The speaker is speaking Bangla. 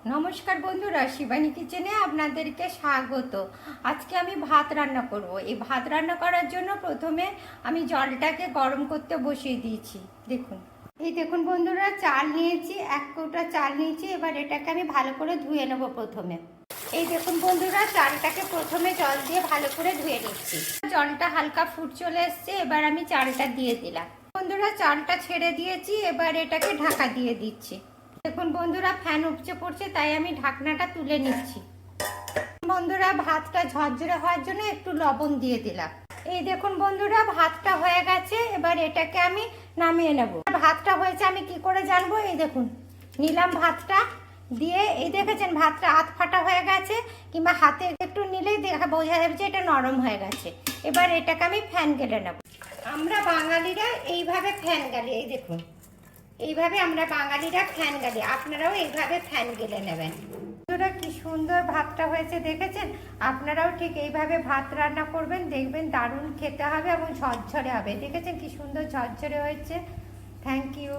নমস্কার বন্ধুরা, শিবানী কিচেনে আপনাদেরকে স্বাগত। আজকে আমি ভাত রান্না করব। এই ভাত রান্না করার জন্য প্রথমে আমি জলটাকে গরম করতে বসিয়ে দিয়েছি। দেখুন বন্ধুরা, চাল নিয়েছি, 1 কৌটা চাল নিয়েছি। এবার এটাকে আমি ভালো করে ধুয়ে নেব প্রথমে। এই দেখুন বন্ধুরা, চালটাকে প্রথমে জল দিয়ে ভালো করে ধুয়ে নিচ্ছি। জলটা হালকা ফুট চলে এসছে, এবার আমি চালটা দিয়ে দিলাম। বন্ধুরা, চালটা ছেড়ে দিয়েছি, এবার এটাকে ঢাকা দিয়ে দিচ্ছি। দেখুন বন্ধুরা, ফ্যান উপচে পড়ছে, তাই আমি ঢাকনাটা তুলে নিচ্ছি। বন্ধুরা, ভাতটা ঝরঝরে হওয়ার জন্য একটু লবণ দিয়ে দিলাম। এই দেখুন বন্ধুরা, ভাতটা হয়ে গেছে, এবার এটাকে আমি নামিয়ে নেব। ভাতটা হয়েছে আমি কি করে জানবো? এই দেখুন, নিলাম ভাতটা দিয়ে, এই দেখেছেন ভাতটা আধ ফাটা হয়ে গেছে, কিংবা হাতে একটু নিলেই বোঝা যাবে যে এটা নরম হয়ে গেছে। এবার এটাকে আমি ফ্যান গেলে নেব। আমরা বাঙালিরা এইভাবে ফ্যান গালি, এই দেখুন এইভাবে আমরা বাঙালিরা ফ্যান গালি, আপনারাও এইভাবে ফ্যান গেলে নেবেন। বন্ধুরা, কি সুন্দর ভাতটা হয়েছে দেখেছেন? আপনারাও ঠিক এইভাবে ভাত রান্না করবেন, দেখবেন দারুণ খেতে হবে এবং ঝরঝরে হবে। দেখেছেন কি সুন্দর ঝরঝরে হয়েছে। Thank you.